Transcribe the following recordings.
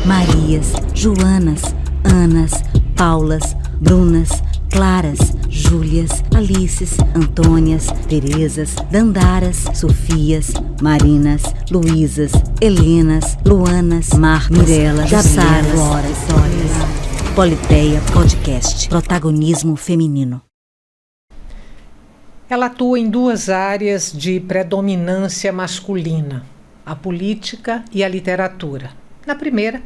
Marias, Joanas, Anas, Paulas, Brunas, Claras, Júlias, Alices, Antônias, Terezas, Dandaras, Sofias, Marinas, Luísas, Helenas, Luanas, Marcas, Mirelas, Jasaras, Floras, Politeia Podcast, protagonismo feminino. Ela atua em duas áreas de predominância masculina, a política e a literatura. Na primeira,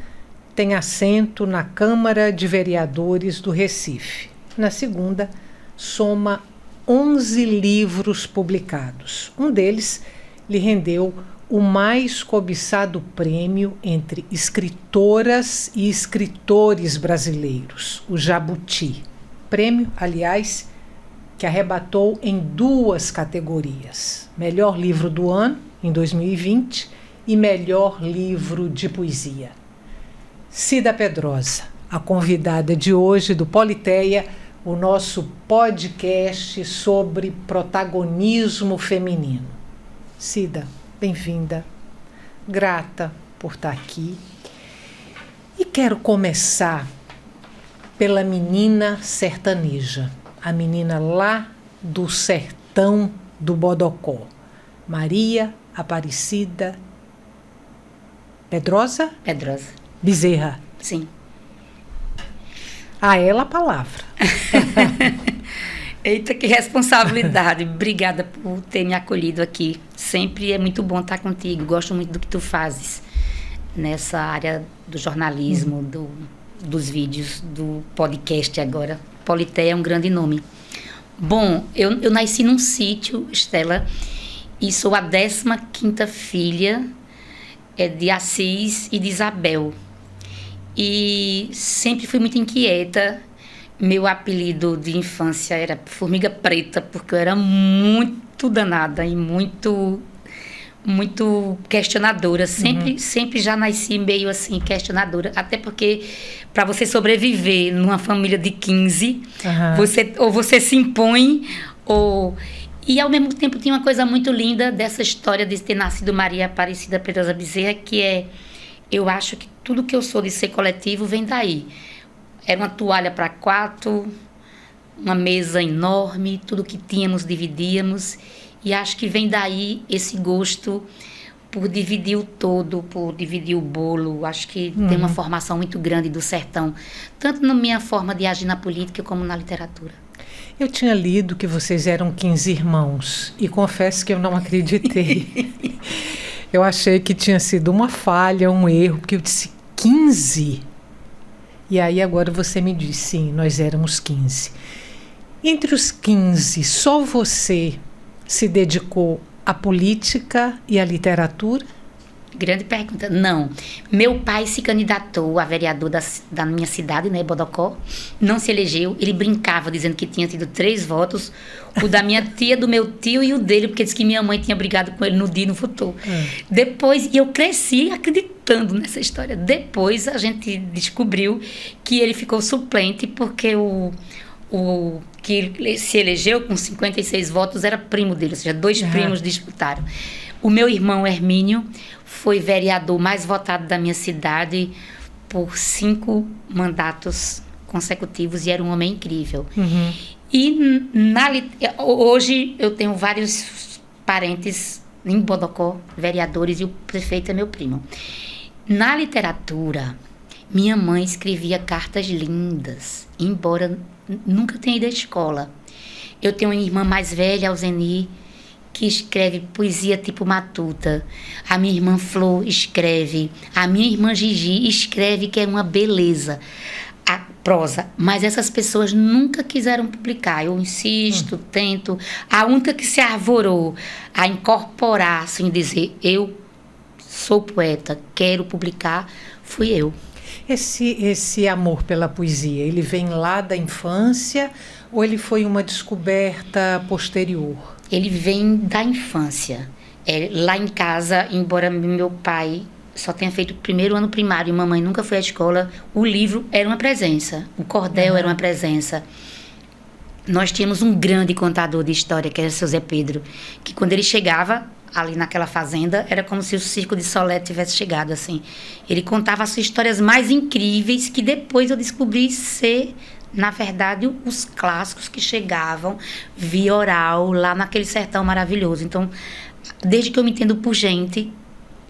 tem assento na Câmara de Vereadores do Recife. Na segunda, soma 11 livros publicados. Um deles lhe rendeu o mais cobiçado prêmio entre escritoras e escritores brasileiros, o Jabuti. Prêmio, aliás, que arrebatou em duas categorias: melhor livro do ano, em 2020, e melhor livro de poesia. Cida Pedrosa, a convidada de hoje do Politeia, o nosso podcast sobre protagonismo feminino. Cida, bem-vinda, grata por estar aqui. E quero começar pela menina sertaneja, a menina lá do sertão do Bodocó, Maria Aparecida Pedrosa? Pedrosa. Bezerra. Sim. A ela a palavra. Eita, que responsabilidade. Obrigada por ter me acolhido aqui. Sempre é muito bom estar contigo. Gosto muito do que tu fazes nessa área do jornalismo, dos vídeos, do podcast agora. Politeia é um grande nome. Bom, eu nasci num sítio, Estela, e sou a 15ª filha de Assis e de Isabel. E sempre fui muito inquieta. Meu apelido de infância era Formiga Preta, porque eu era muito danada e muito questionadora. Sempre já nasci meio assim, questionadora. Até porque, para você sobreviver numa família de 15, você se impõe, E, ao mesmo tempo, tinha uma coisa muito linda dessa história de ter nascido Maria Aparecida Pedrosa Bezerra, que é, eu acho que tudo que eu sou de ser coletivo vem daí. Era uma toalha para 4, uma mesa enorme, tudo que tínhamos dividíamos, e acho que vem daí esse gosto por dividir o todo, por dividir o bolo. Acho que tem uma formação muito grande do sertão, tanto na minha forma de agir na política como na literatura. Eu tinha lido que vocês eram 15 irmãos e confesso que eu não acreditei. Eu achei que tinha sido uma falha, um erro, porque eu disse 15. E aí agora você me diz, sim, nós éramos 15. Entre os 15, só você se dedicou à política e à literatura? Grande pergunta. Não. Meu pai se candidatou a vereador da minha cidade, né, Bodocó. Não se elegeu. Ele brincava dizendo que tinha tido 3 votos. O da minha tia, do meu tio e o dele, porque disse que minha mãe tinha brigado com ele no dia e não votou. Depois, eu cresci acreditando nessa história. Depois, a gente descobriu que ele ficou suplente porque o que se elegeu com 56 votos era primo dele, ou seja, 2 primos disputaram. O meu irmão Hermínio foi vereador mais votado da minha cidade por 5 mandatos consecutivos e era um homem incrível. E hoje eu tenho vários parentes em Bodocó, vereadores, e o prefeito é meu primo. Na literatura, minha mãe escrevia cartas lindas, embora nunca tenha ido à escola. Eu tenho uma irmã mais velha, Alzeni, que escreve poesia tipo Matuta. A minha irmã Flor escreve. A minha irmã Gigi escreve, que é uma beleza. A prosa. Mas essas pessoas nunca quiseram publicar. Eu insisto, tento. A única que se arvorou a incorporar, assim, dizer, eu sou poeta, quero publicar, fui eu. Esse amor pela poesia, ele vem lá da infância ou ele foi uma descoberta posterior? Ele vem da infância. Lá em casa, embora meu pai só tenha feito o primeiro ano primário e mamãe nunca foi à escola, o livro era uma presença, o cordel era uma presença. Nós tínhamos um grande contador de história, que era o seu Zé Pedro, que quando ele chegava, ali naquela fazenda, era como se o Circo de Solé tivesse chegado, assim. Ele contava as histórias mais incríveis que depois eu descobri ser, na verdade, os clássicos que chegavam via oral lá naquele sertão maravilhoso. Então, desde que eu me entendo por gente,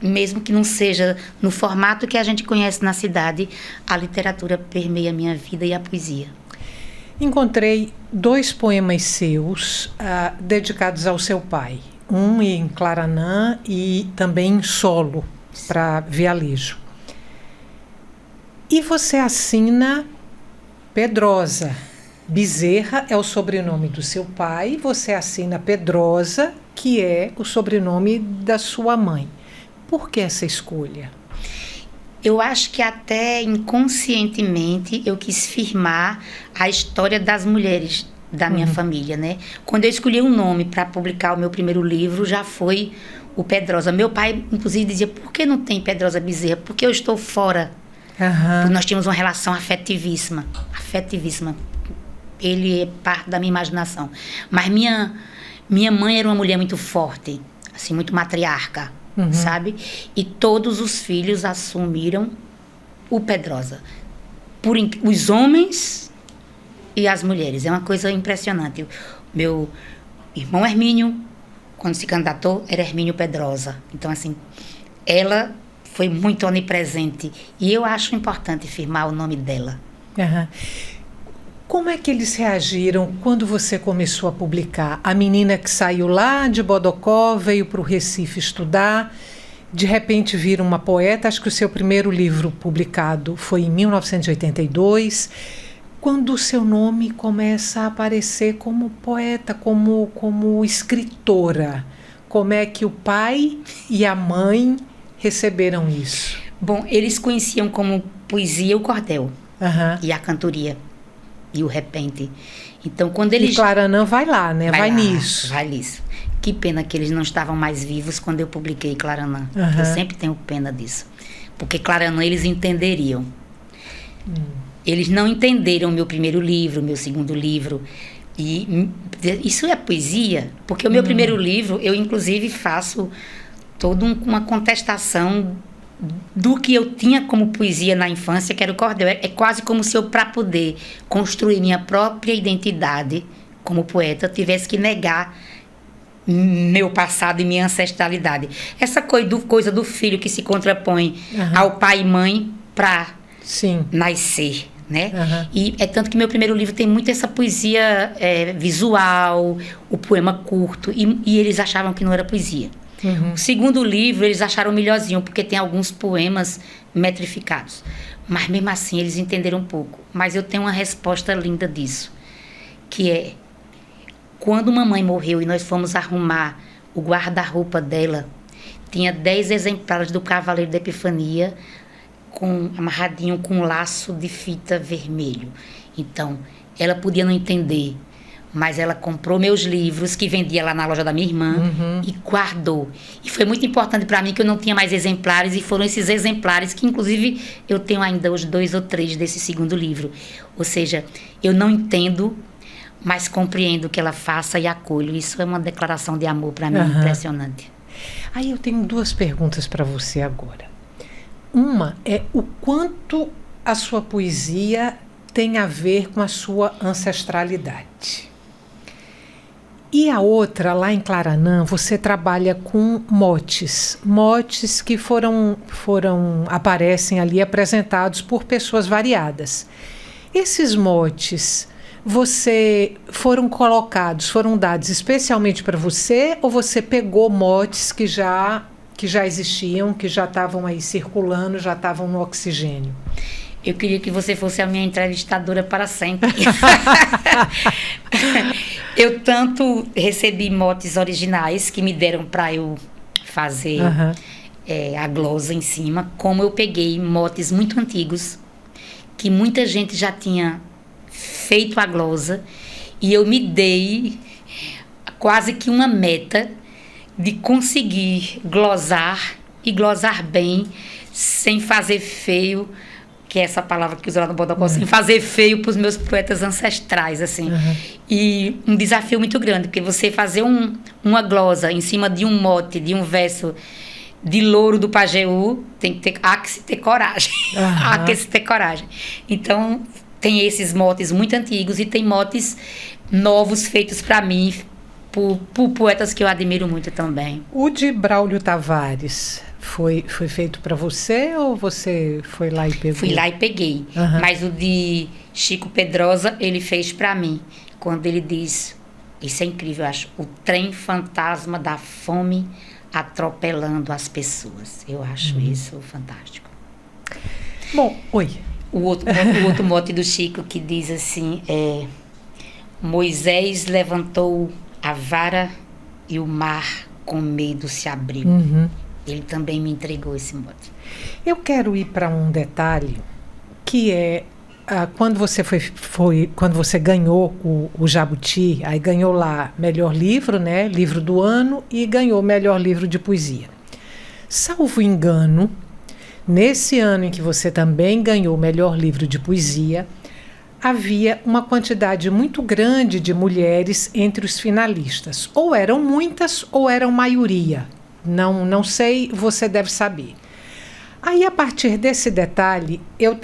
mesmo que não seja no formato que a gente conhece na cidade, a literatura permeia a minha vida e a poesia. Encontrei 2 poemas seus dedicados ao seu pai. Um em Claranã e também em solo, para Vialejo. E você assina Pedrosa. Bezerra é o sobrenome do seu pai, você assina Pedrosa, que é o sobrenome da sua mãe. Por que essa escolha? Eu acho que até inconscientemente eu quis firmar a história das mulheres da minha família, né? Quando eu escolhi um nome para publicar o meu primeiro livro, já foi o Pedrosa. Meu pai, inclusive, dizia, por que não tem Pedrosa Bezerra? Porque eu estou fora. Porque nós tínhamos uma relação afetivíssima. Afetivíssima. Ele é parte da minha imaginação. Mas minha mãe era uma mulher muito forte, assim, muito matriarca. Sabe? E todos os filhos assumiram o Pedrosa. Os homens e as mulheres. É uma coisa impressionante. Meu irmão Hermínio, quando se candidatou, era Hermínio Pedrosa. Então, assim, ela foi muito onipresente. E eu acho importante firmar o nome dela. Como é que eles reagiram quando você começou a publicar? A menina que saiu lá de Bodocó, veio para o Recife estudar, de repente vira uma poeta. Acho que o seu primeiro livro publicado foi em 1982. Quando o seu nome começa a aparecer como poeta, como escritora, como é que o pai e a mãe receberam isso? Bom, eles conheciam como poesia o cordel e a cantoria. E o repente. Então, quando eles... E Claranã vai lá, né? Vai lá, nisso. Vai nisso. Que pena que eles não estavam mais vivos quando eu publiquei Claranã. Eu sempre tenho pena disso. Porque Claranã eles entenderiam. Eles não entenderam o meu primeiro livro, o meu segundo livro. E isso é poesia. Porque o meu primeiro livro, eu inclusive faço toda uma contestação do que eu tinha como poesia na infância, que era o cordel. É quase como se eu, para poder construir minha própria identidade como poeta, tivesse que negar meu passado e minha ancestralidade. Essa coisa do filho que se contrapõe ao pai e mãe para nascer, né? E é tanto que meu primeiro livro tem muito essa poesia visual, o poema curto, e eles achavam que não era poesia. O segundo livro eles acharam melhorzinho, porque tem alguns poemas metrificados. Mas mesmo assim eles entenderam um pouco. Mas eu tenho uma resposta linda disso, que é: quando mamãe morreu e nós fomos arrumar o guarda-roupa dela, tinha 10 exemplares do Cavaleiro da Epifania amarradinho com um laço de fita vermelho. Então, ela podia não entender, mas ela comprou meus livros, que vendia lá na loja da minha irmã, e guardou. E foi muito importante para mim, que eu não tinha mais exemplares, e foram esses exemplares que, inclusive, eu tenho ainda os 2 ou 3 desse segundo livro. Ou seja, eu não entendo, mas compreendo que ela faça e acolho. Isso é uma declaração de amor para mim impressionante. Aí eu tenho 2 perguntas para você agora. Uma é o quanto a sua poesia tem a ver com a sua ancestralidade. E a outra, lá em Claranã, você trabalha com motes que aparecem ali apresentados por pessoas variadas. Esses motes, foram dados especialmente para você, ou você pegou motes que já existiam, que já estavam aí circulando, já estavam no oxigênio? Eu queria que você fosse a minha entrevistadora para sempre. Eu tanto recebi motes originais que me deram para eu fazer a glosa em cima, como eu peguei motes muito antigos, que muita gente já tinha feito a glosa, e eu me dei quase que uma meta de conseguir glosar, e glosar bem, sem fazer feio, que é essa palavra que usa lá no Bodocó, assim, fazer feio para os meus poetas ancestrais, assim. E um desafio muito grande, porque você fazer uma glosa em cima de um mote, de um verso de Louro do Pajeú, há que se ter coragem. Há que se ter coragem. Então, tem esses motes muito antigos e tem motes novos feitos para mim, por poetas que eu admiro muito também. O de Braulio Tavares foi feito para você ou você foi lá e pegou? Fui lá e peguei. Mas o de Chico Pedrosa, ele fez para mim. Quando ele diz, isso é incrível, eu acho, o trem fantasma da fome atropelando as pessoas. Eu acho isso fantástico. Bom, oi. O outro mote do Chico que diz assim, Moisés levantou a vara e o mar com medo se abriu. Ele também me entregou esse mote. Eu quero ir para um detalhe que é quando você quando você ganhou o Jabuti, aí ganhou lá melhor livro, né, livro do ano, e ganhou melhor livro de poesia. Salvo engano, nesse ano em que você também ganhou o melhor livro de poesia, havia uma quantidade muito grande de mulheres entre os finalistas. Ou eram muitas ou eram maioria. Não sei, você deve saber. Aí, a partir desse detalhe, eu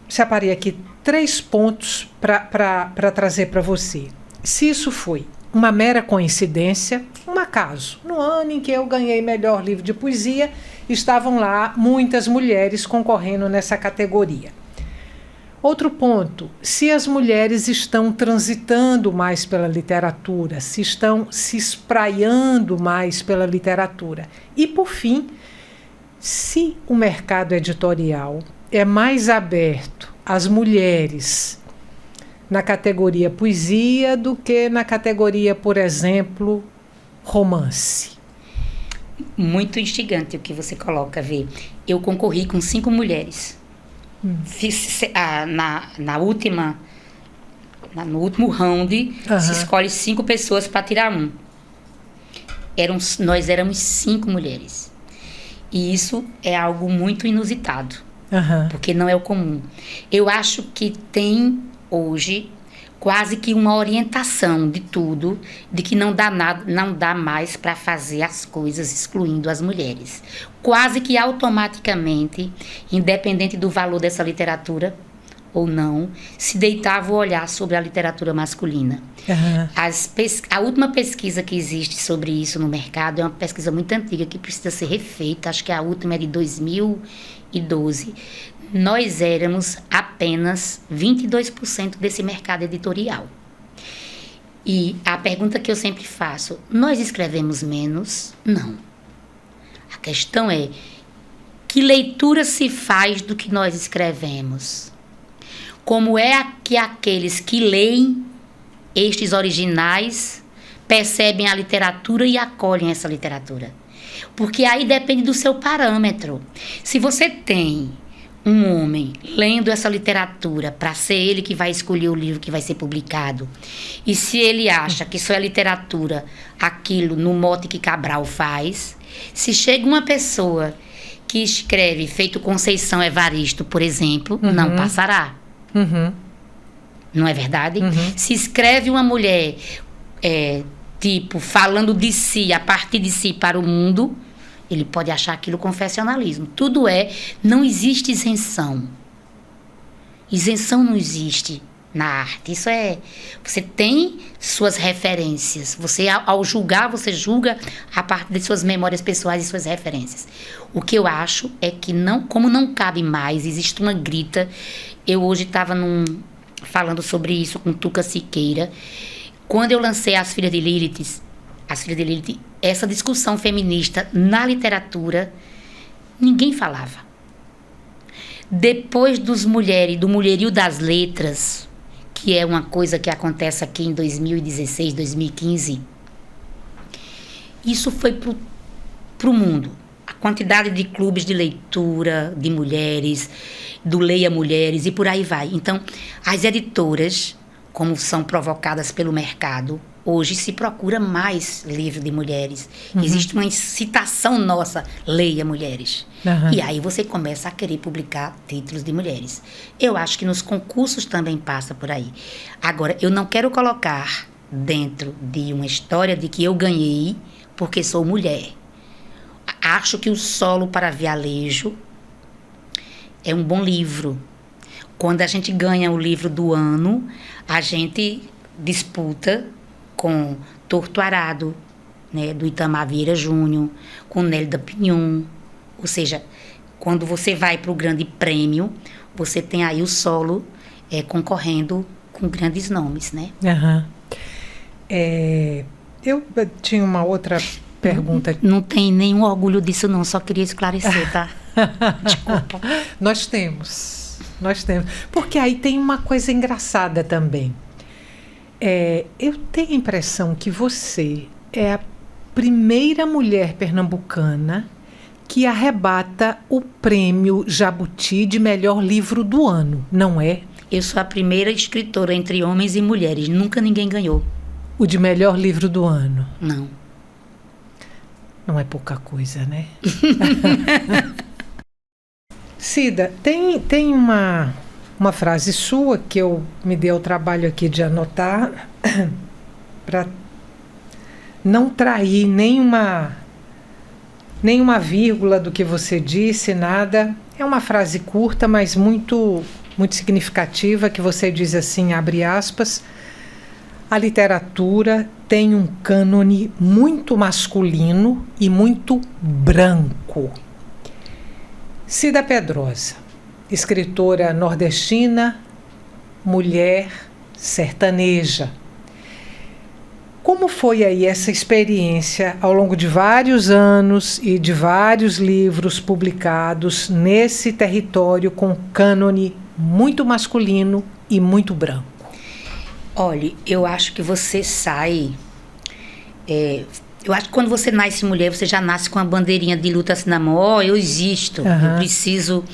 separei aqui 3 pontos para trazer para você. Se isso foi uma mera coincidência, um acaso. No ano em que eu ganhei melhor livro de poesia, estavam lá muitas mulheres concorrendo nessa categoria. Outro ponto, se as mulheres estão transitando mais pela literatura, se estão se espraiando mais pela literatura. E, por fim, se o mercado editorial é mais aberto às mulheres na categoria poesia do que na categoria, por exemplo, romance. Muito instigante o que você coloca, Vê. Eu concorri com 5 mulheres. No último round, se escolhe 5 pessoas para tirar um. Nós éramos 5 mulheres. E isso é algo muito inusitado, porque não é o comum. Eu acho que tem hoje quase que uma orientação de tudo, de que não dá mais para fazer as coisas excluindo as mulheres. Quase que automaticamente, independente do valor dessa literatura ou não, se deitava o olhar sobre a literatura masculina. A última pesquisa que existe sobre isso no mercado é uma pesquisa muito antiga que precisa ser refeita, acho que a última é de 2012. Nós éramos apenas 22% desse mercado editorial. E a pergunta que eu sempre faço, nós escrevemos menos? Não. A questão é, que leitura se faz do que nós escrevemos? Como é que aqueles que leem estes originais percebem a literatura e acolhem essa literatura? Porque aí depende do seu parâmetro. Se você tem um homem lendo essa literatura para ser ele que vai escolher o livro que vai ser publicado, e se ele acha que só é literatura aquilo no mote que Cabral faz, se chega uma pessoa que escreve feito Conceição Evaristo, por exemplo, não passará. Não é verdade? Se escreve uma mulher falando de si, a partir de si para o mundo, ele pode achar aquilo confessionalismo. Tudo não existe isenção. Isenção não existe na arte. Isso você tem suas referências. Você, ao julgar, você julga a partir de suas memórias pessoais e suas referências. O que eu acho é que, como não cabe mais, existe uma grita. Eu hoje estava falando sobre isso com Tuca Siqueira. Quando eu lancei As Filhas de Lilith, essa discussão feminista na literatura, ninguém falava. Depois do Mulherio das Letras, que é uma coisa que acontece aqui em 2016, 2015, isso foi pro mundo. A quantidade de clubes de leitura de mulheres, do Leia Mulheres e por aí vai. Então, as editoras, como são provocadas pelo mercado, Hoje se procura mais livro de mulheres. Existe uma incitação nossa, leia mulheres. E aí você começa a querer publicar títulos de mulheres. Eu acho que nos concursos também passa por aí. Agora, eu não quero colocar dentro de uma história de que eu ganhei porque sou mulher. Acho que o Solo para Vialejo é um bom livro. Quando a gente ganha o livro do ano, a gente disputa com Torto Arado, né, do Itamar Vieira Júnior, com Nélida Pinhon. Ou seja, quando você vai para o grande prêmio, você tem aí o Solo concorrendo com grandes nomes, né? Eu tinha uma outra pergunta. Não tem nenhum orgulho disso, não. Só queria esclarecer, tá? Desculpa. Nós temos. Porque aí tem uma coisa engraçada também. Eu tenho a impressão que você é a primeira mulher pernambucana que arrebata o prêmio Jabuti de melhor livro do ano, não é? Eu sou a primeira escritora entre homens e mulheres. Nunca ninguém ganhou. O de melhor livro do ano? Não. Não é pouca coisa, né? Cida, tem uma frase sua que eu me dei ao trabalho aqui de anotar para não trair nenhuma vírgula do que você disse, nada. É uma frase curta, mas muito, muito significativa, que você diz assim, abre aspas: a literatura tem um cânone muito masculino e muito branco. Cida Pedrosa, escritora nordestina, mulher sertaneja. Como foi aí essa experiência ao longo de vários anos e de vários livros publicados nesse território com cânone muito masculino e muito branco? Olha, eu acho que você sai... eu acho que quando você nasce mulher, você já nasce com a bandeirinha de luta assim na mão. Eu existo, eu preciso...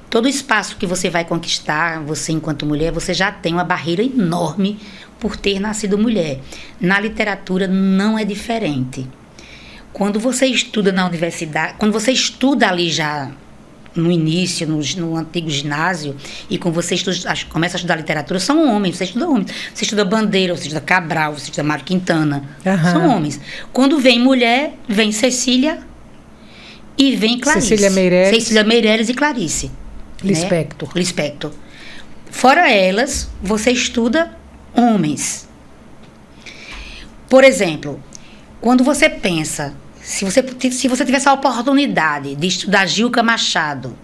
Todo o espaço que você vai conquistar, você enquanto mulher, você já tem uma barreira enorme por ter nascido mulher. Na literatura não é diferente. Quando você estuda na universidade, quando você estuda ali já no início, no antigo ginásio, e quando você começa a estudar literatura, são homens, você estuda homens. Você estuda Bandeira, você estuda Cabral, você estuda Mário Quintana, são homens. Quando vem mulher, vem Cecília e vem Clarice. Cecília Meirelles e Clarice. Lispector. Né? Lispector. Fora elas, você estuda homens. Por exemplo, quando você pensa, se você tivesse a oportunidade de estudar Gilca Machado,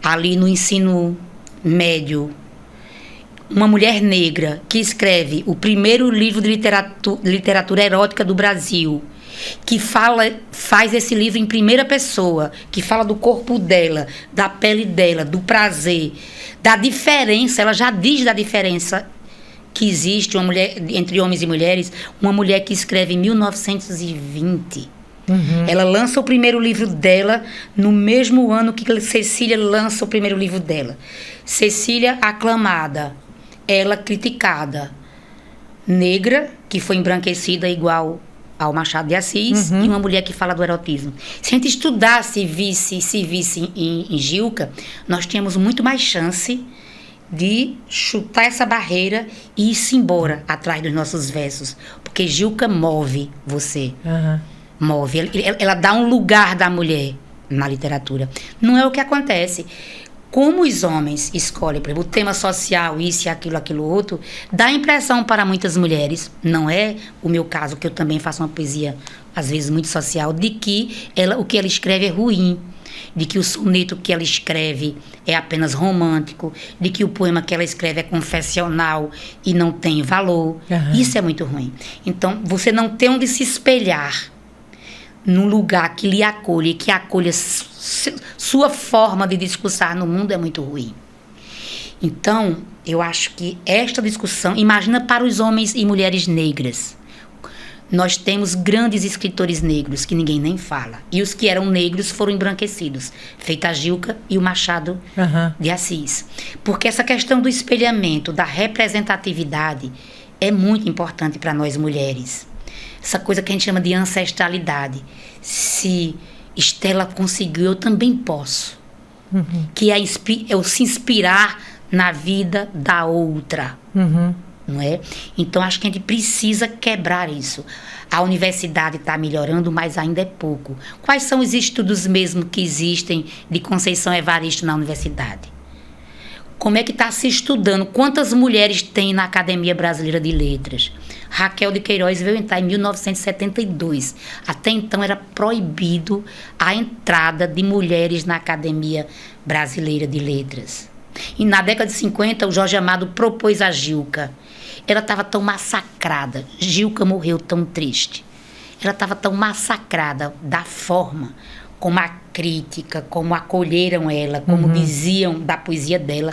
ali no ensino médio, uma mulher negra que escreve o primeiro livro de literatura erótica do Brasil, que faz esse livro em primeira pessoa, que fala do corpo dela, da pele dela, do prazer, da diferença, ela já diz da diferença que existe uma mulher, entre homens e mulheres, uma mulher que escreve em 1920. Ela lança o primeiro livro dela no mesmo ano que Cecília lança o primeiro livro dela. Cecília aclamada, ela criticada, negra, que foi embranquecida igual ao Machado de Assis, e uma mulher que fala do erotismo. Se a gente estudasse e se visse em Gilca, nós tínhamos muito mais chance de chutar essa barreira e ir-se embora atrás dos nossos versos. Porque Gilca move você. Move. Ela dá um lugar da mulher na literatura. Não é o que acontece. Como os homens escolhem, por exemplo, o tema social, isso e aquilo outro, dá impressão para muitas mulheres, não é o meu caso, que eu também faço uma poesia, às vezes, muito social, de que o que ela escreve é ruim, de que o soneto que ela escreve é apenas romântico, de que o poema que ela escreve é confessional e não tem valor. Isso é muito ruim. Então, você não tem onde se espelhar num lugar que lhe acolhe, que acolha sua forma de discursar no mundo, é muito ruim. Então, eu acho que esta discussão, imagina para os homens e mulheres negras. Nós temos grandes escritores negros que ninguém nem fala. E os que eram negros foram embranquecidos. Feita a Gilca e o Machado de Assis. Porque essa questão do espelhamento, da representatividade, é muito importante para nós mulheres. Essa coisa que a gente chama de ancestralidade. Se Estela conseguiu, eu também posso. Que é eu se inspirar na vida da outra. Não é? Então, acho que a gente precisa quebrar isso. A universidade está melhorando, mas ainda é pouco. Quais são os estudos mesmo que existem de Conceição Evaristo na universidade? Como é que está se estudando? Quantas mulheres tem na Academia Brasileira de Letras? Raquel de Queiroz veio entrar em 1972. Até então era proibido a entrada de mulheres na Academia Brasileira de Letras. E na década de 50, o Jorge Amado propôs a Gilca. Ela estava tão massacrada. Gilca morreu tão triste. Ela estava tão massacrada da forma como a crítica, como acolheram ela, como diziam da poesia dela,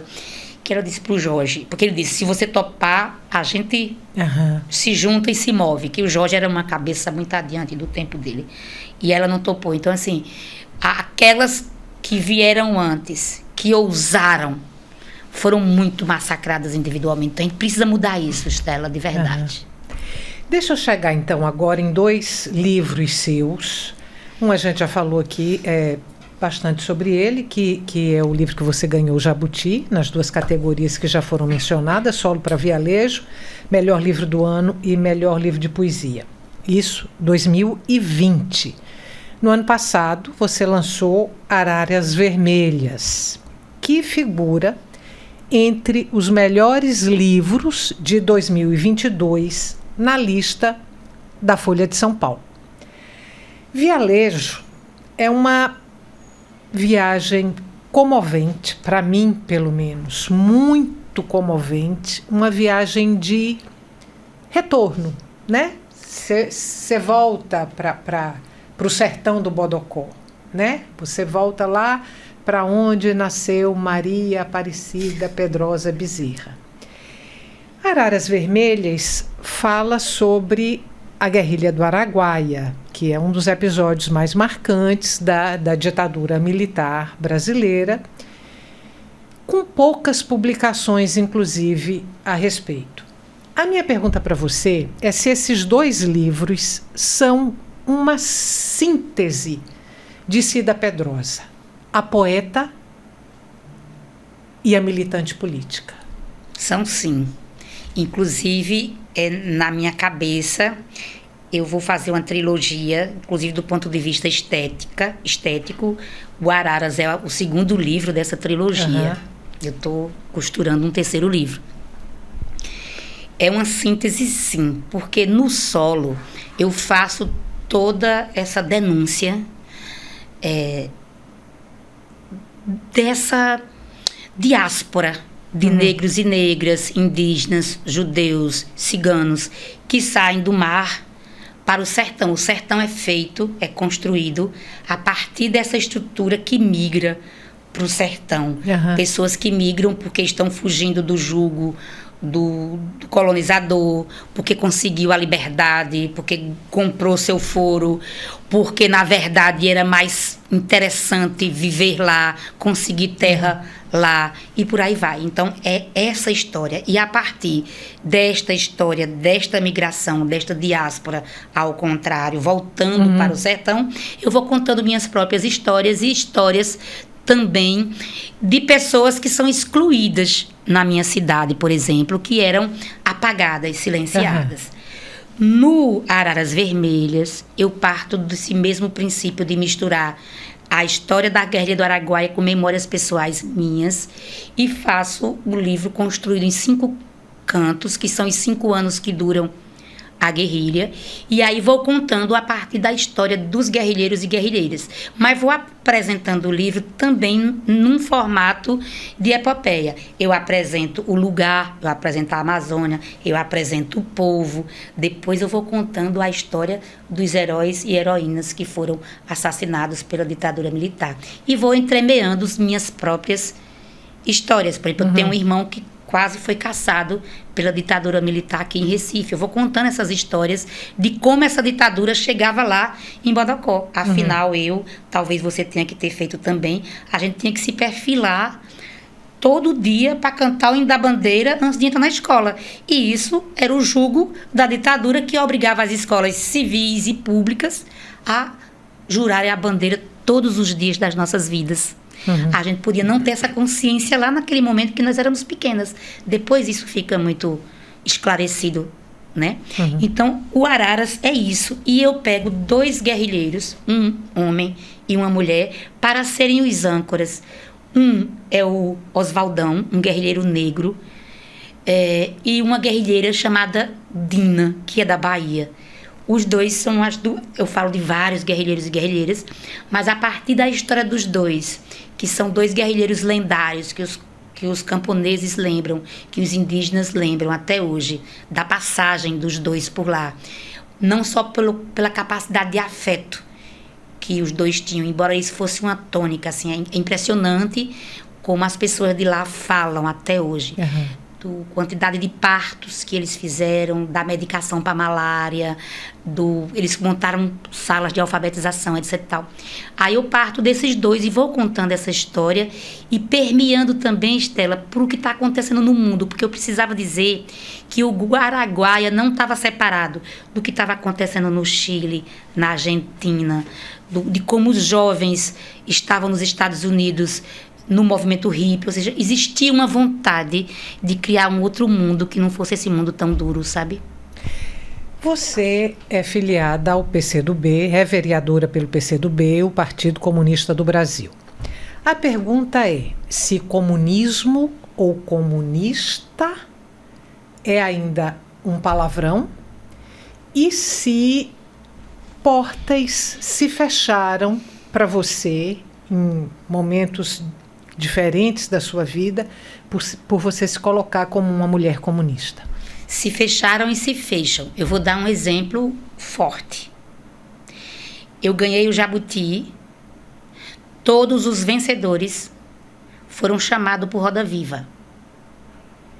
que ela disse para o Jorge, porque ele disse, se você topar, a gente se junta e se move, que o Jorge era uma cabeça muito adiante do tempo dele, e ela não topou. Então, assim, aquelas que vieram antes, que ousaram, foram muito massacradas individualmente. Então, a gente precisa mudar isso, Estela, de verdade. Deixa eu chegar, então, agora em 2 livros seus. Um a gente já falou aqui bastante sobre ele, que é o livro que você ganhou, o Jabuti, nas 2 categorias que já foram mencionadas, Solo para Vialejo, Melhor Livro do Ano e Melhor Livro de Poesia. Isso, 2020. No ano passado, você lançou Araras Vermelhas, que figura entre os melhores livros de 2022 na lista da Folha de São Paulo. Vialejo é uma viagem comovente, para mim, pelo menos, muito comovente, uma viagem de retorno, né? Você volta para o sertão do Bodocó, né? Você volta lá para onde nasceu Maria Aparecida Pedrosa Bezerra. Araras Vermelhas fala sobre a guerrilha do Araguaia, que é um dos episódios mais marcantes da ditadura militar brasileira, com poucas publicações, inclusive, a respeito. A minha pergunta para você é se esses 2 livros são uma síntese de Cida Pedrosa, a poeta e a militante política. São, sim. Inclusive, na minha cabeça, eu vou fazer uma trilogia, inclusive do ponto de vista estético. O Araras é o 2º livro dessa trilogia. Eu estou costurando um 3º livro. É uma síntese, sim, porque no solo eu faço toda essa denúncia dessa diáspora de negros e negras, indígenas, judeus, ciganos, que saem do mar para o sertão. O sertão é construído a partir dessa estrutura que migra para o sertão. Pessoas que migram porque estão fugindo do jugo do colonizador, porque conseguiu a liberdade, porque comprou seu foro, porque, na verdade, era mais interessante viver lá, conseguir terra lá, e por aí vai. Então, é essa história. E a partir desta história, desta migração, desta diáspora, ao contrário, voltando para o sertão, eu vou contando minhas próprias histórias e histórias também de pessoas que são excluídas na minha cidade, por exemplo, que eram apagadas, silenciadas. No Araras Vermelhas, eu parto desse mesmo princípio de misturar a história da guerrilha do Araguaia com memórias pessoais minhas e faço o livro construído em 5 cantos, que são os 5 anos que duram a guerrilha, e aí vou contando a partir da história dos guerrilheiros e guerrilheiras, mas vou apresentando o livro também num formato de epopeia. Eu apresento o lugar, eu apresento a Amazônia, eu apresento o povo, depois eu vou contando a história dos heróis e heroínas que foram assassinados pela ditadura militar, e vou entremeando as minhas próprias histórias. Por exemplo, eu tenho um irmão que quase foi caçado pela ditadura militar aqui em Recife. Eu vou contando essas histórias de como essa ditadura chegava lá em Bodocó. Afinal, talvez você tenha que ter feito também, a gente tinha que se perfilar todo dia para cantar o hino da bandeira antes de entrar na escola. E isso era o jugo da ditadura que obrigava as escolas civis e públicas a jurarem a bandeira todos os dias das nossas vidas. A gente podia não ter essa consciência lá naquele momento que nós éramos pequenas. Depois isso fica muito esclarecido, né? Então, o Araras é isso. E eu pego 2 guerrilheiros, um homem e uma mulher, para serem os âncoras. Um é o Oswaldão, um guerrilheiro negro, e uma guerrilheira chamada Dina, que é da Bahia. Os dois são eu falo de vários guerrilheiros e guerrilheiras, mas a partir da história dos dois, que são 2 guerrilheiros lendários, que os camponeses lembram, que os indígenas lembram até hoje, da passagem dos dois por lá. Não só pela capacidade de afeto que os dois tinham, embora isso fosse uma tônica, assim, é impressionante como as pessoas de lá falam até hoje. Da quantidade de partos que eles fizeram, da medicação para malária, eles montaram salas de alfabetização, etc. E tal. Aí eu parto desses 2 e vou contando essa história e permeando também, Estela, por o que está acontecendo no mundo, porque eu precisava dizer que o Araguaia não estava separado do que estava acontecendo no Chile, na Argentina, de como os jovens estavam nos Estados Unidos, no movimento hippie, ou seja, existia uma vontade de criar um outro mundo que não fosse esse mundo tão duro, sabe? Você é filiada ao PCdoB, é vereadora pelo PCdoB, o Partido Comunista do Brasil. A pergunta é se comunismo ou comunista é ainda um palavrão e se portas se fecharam para você em momentos diferentes da sua vida, por você se colocar como uma mulher comunista. Se fecharam e se fecham. Eu vou dar um exemplo forte. Eu ganhei o Jabuti, todos os vencedores foram chamados por Roda Viva.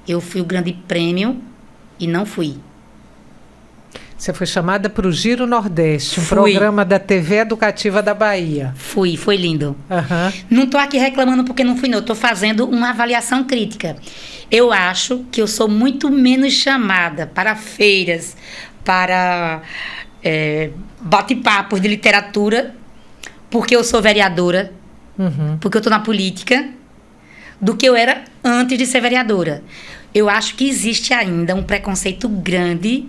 Eu fui o grande prêmio e não fui. Você foi chamada para o Giro Nordeste, um programa da TV Educativa da Bahia. Foi lindo. Não estou aqui reclamando porque não fui, não. Estou fazendo uma avaliação crítica. Eu acho que eu sou muito menos chamada para feiras, para bate-papos de literatura, porque eu sou vereadora, porque eu estou na política, do que eu era antes de ser vereadora. Eu acho que existe ainda um preconceito grande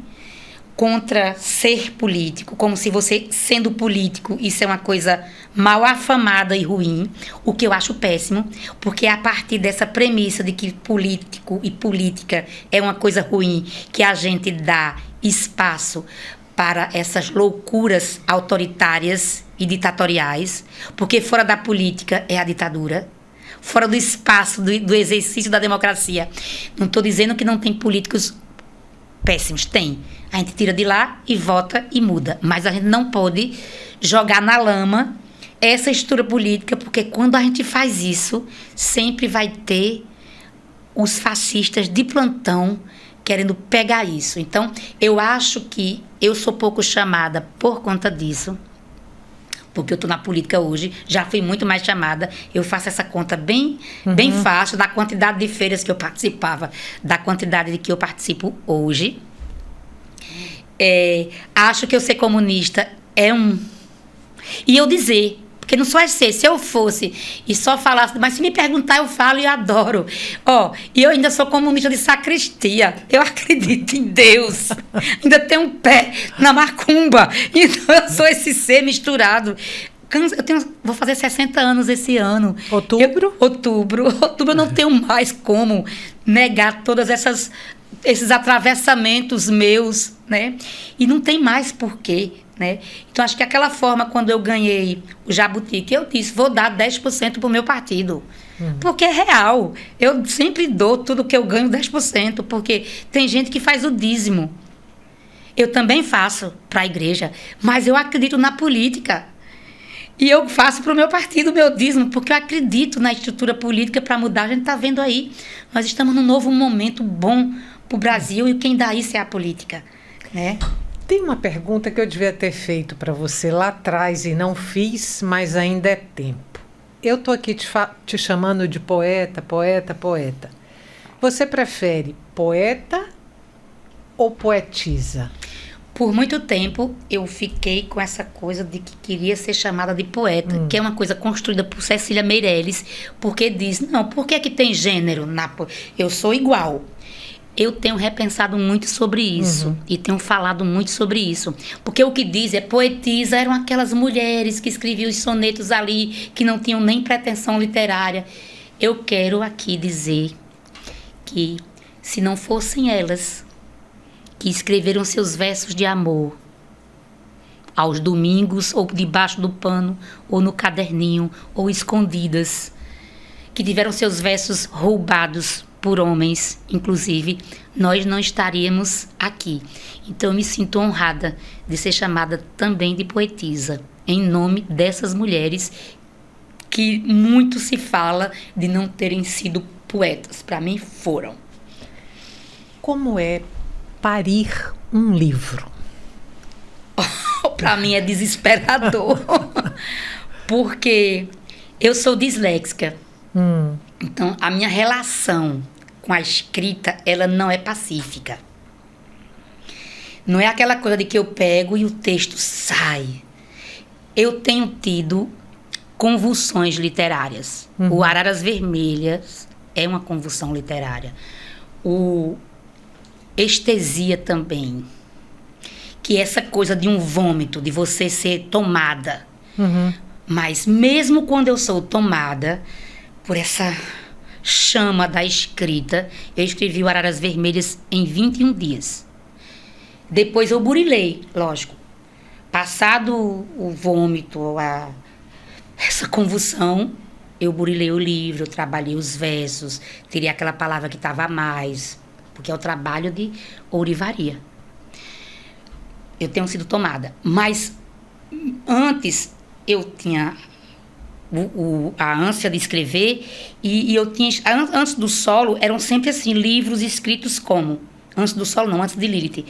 contra ser político, como se você, sendo político, isso é uma coisa mal afamada e ruim, o que eu acho péssimo, porque é a partir dessa premissa de que político e política é uma coisa ruim, que a gente dá espaço para essas loucuras autoritárias e ditatoriais, porque fora da política é a ditadura, fora do espaço do exercício da democracia. Não estou dizendo que não tem políticos péssimos, tem. A gente tira de lá e vota e muda. Mas a gente não pode jogar na lama essa estrutura política, porque quando a gente faz isso, sempre vai ter os fascistas de plantão querendo pegar isso. Então, eu acho que eu sou pouco chamada por conta disso, porque eu estou na política hoje, já fui muito mais chamada. Eu faço essa conta bem fácil da quantidade de feiras que eu participava, da quantidade de que eu participo hoje. Acho que eu ser comunista é um... E eu dizer, porque não só é ser, se eu fosse e só falasse, mas se me perguntar eu falo e adoro. E eu ainda sou comunista de sacristia, eu acredito em Deus, ainda tenho um pé na macumba, então eu sou esse ser misturado. Vou fazer 60 anos esse ano. Outubro eu não tenho mais como negar todas esses atravessamentos meus, né? E não tem mais porquê, né? Então, acho que aquela forma, quando eu ganhei o Jabuti, que eu disse, vou dar 10% para o meu partido. Porque é real. Eu sempre dou tudo que eu ganho 10%, porque tem gente que faz o dízimo. Eu também faço para a igreja, mas eu acredito na política. E eu faço para o meu partido o meu dízimo, porque eu acredito na estrutura política para mudar. A gente está vendo aí, nós estamos num novo momento bom para o Brasil e quem dá isso é a política, né? Tem uma pergunta que eu devia ter feito para você lá atrás e não fiz, mas ainda é tempo. eu tô aqui te chamando de poeta. Você prefere poeta ou poetisa? Por muito tempo, eu fiquei com essa coisa de que queria ser chamada de poeta, que é uma coisa construída por Cecília Meirelles, porque diz, não, por que tem gênero? Eu sou igual. Eu tenho repensado muito sobre isso e tenho falado muito sobre isso. Porque o que diz é poetisa eram aquelas mulheres que escreviam os sonetos ali, que não tinham nem pretensão literária. Eu quero aqui dizer que, se não fossem elas que escreveram seus versos de amor aos domingos, ou debaixo do pano, ou no caderninho, ou escondidas, que tiveram seus versos roubados por homens, inclusive, nós não estaríamos aqui. Então, eu me sinto honrada de ser chamada também de poetisa, em nome dessas mulheres que muito se fala de não terem sido poetas. Para mim, foram. Como é parir um livro? Para mim é desesperador. Porque eu sou disléxica. Então, a minha relação com a escrita, ela não é pacífica. Não é aquela coisa de que eu pego e o texto sai. Eu tenho tido convulsões literárias. O Araras Vermelhas é uma convulsão literária. O Estesia também. Que é essa coisa de um vômito, de você ser tomada. Mas mesmo quando eu sou tomada por essa chama da escrita, eu escrevi o Araras Vermelhas em 21 dias. Depois eu burilei, lógico. Passado o vômito, essa convulsão, eu burilei o livro, eu trabalhei os versos, tirei aquela palavra que estava a mais, porque é o trabalho de ourivaria. Eu tenho sido tomada. Mas antes eu tinha a ânsia de escrever e eu tinha... Antes do Solo, eram sempre assim, livros escritos como... Antes do Solo não, antes de Lilith.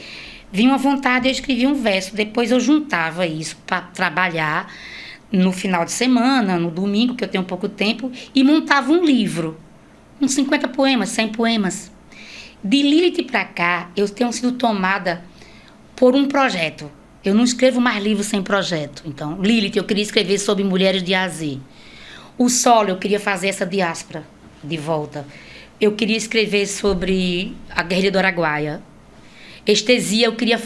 Vinha uma vontade, eu escrevia um verso. Depois eu juntava isso para trabalhar no final de semana, no domingo, que eu tenho pouco tempo, e montava um livro. Uns 50 poemas, 100 poemas. De Lilith para cá, eu tenho sido tomada por um projeto. Eu não escrevo mais livros sem projeto. Então, Lilith, eu queria escrever sobre mulheres de A a Z. O Solo, eu queria fazer essa diáspora de volta. Eu queria escrever sobre a guerrilha do Araguaia. Estesia, eu queria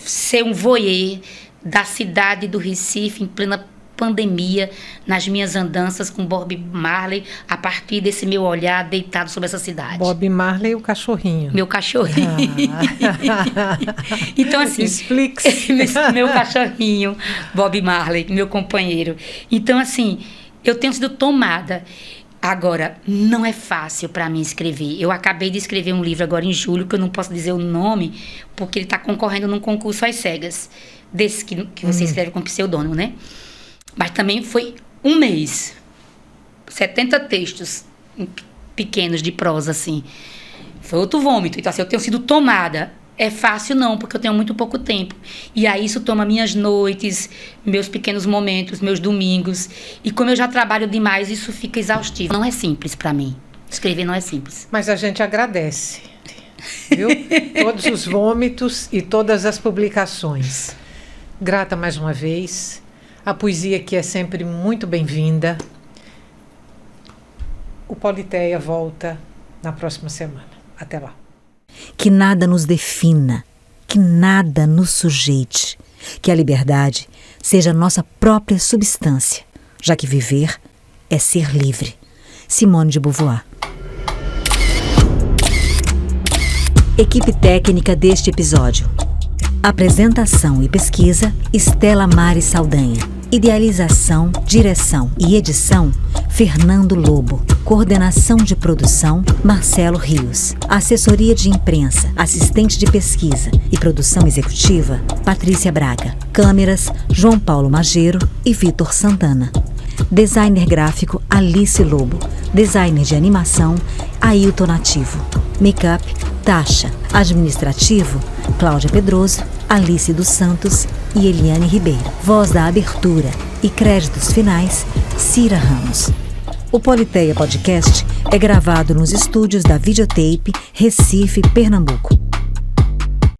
ser um voyeur da cidade do Recife em plena pandemia, nas minhas andanças com Bob Marley, a partir desse meu olhar deitado sobre essa cidade. Bob Marley, o cachorrinho. Meu cachorrinho. Então, assim... Explique-se. Meu cachorrinho, Bob Marley, meu companheiro. Então, assim, eu tenho sido tomada. Agora, não é fácil para mim escrever. Eu acabei de escrever um livro agora em julho, que eu não posso dizer o nome, porque ele está concorrendo num concurso às cegas, desse que você escreve com pseudônimo, né? Mas também foi um mês. 70 textos pequenos de prosa, assim. Foi outro vômito. Então, assim, eu tenho sido tomada. É fácil não, porque eu tenho muito pouco tempo. E aí isso toma minhas noites, meus pequenos momentos, meus domingos. E como eu já trabalho demais, isso fica exaustivo. Não é simples para mim. Escrever não é simples. Mas a gente agradece, viu? Todos os vômitos e todas as publicações. Grata mais uma vez. A poesia aqui é sempre muito bem-vinda. O Politeia volta na próxima semana. Até lá. Que nada nos defina, que nada nos sujeite, que a liberdade seja nossa própria substância, já que viver é ser livre. Simone de Beauvoir. Equipe técnica deste episódio. Apresentação e pesquisa, Estela Mares Saldanha. Idealização, direção e edição, Fernando Lobo. Coordenação de produção, Marcelo Rios. Assessoria de imprensa, assistente de pesquisa e produção executiva, Patrícia Braga. Câmeras, João Paulo Mageiro e Vitor Santana. Designer gráfico, Alice Lobo. Designer de animação, Ailton Nativo. Make-up, Tasha. Administrativo, Cláudia Pedroso, Alice dos Santos e Eliane Ribeiro. Voz da abertura e créditos finais, Cira Ramos. O Politeia Podcast é gravado nos estúdios da Videotape, Recife, Pernambuco.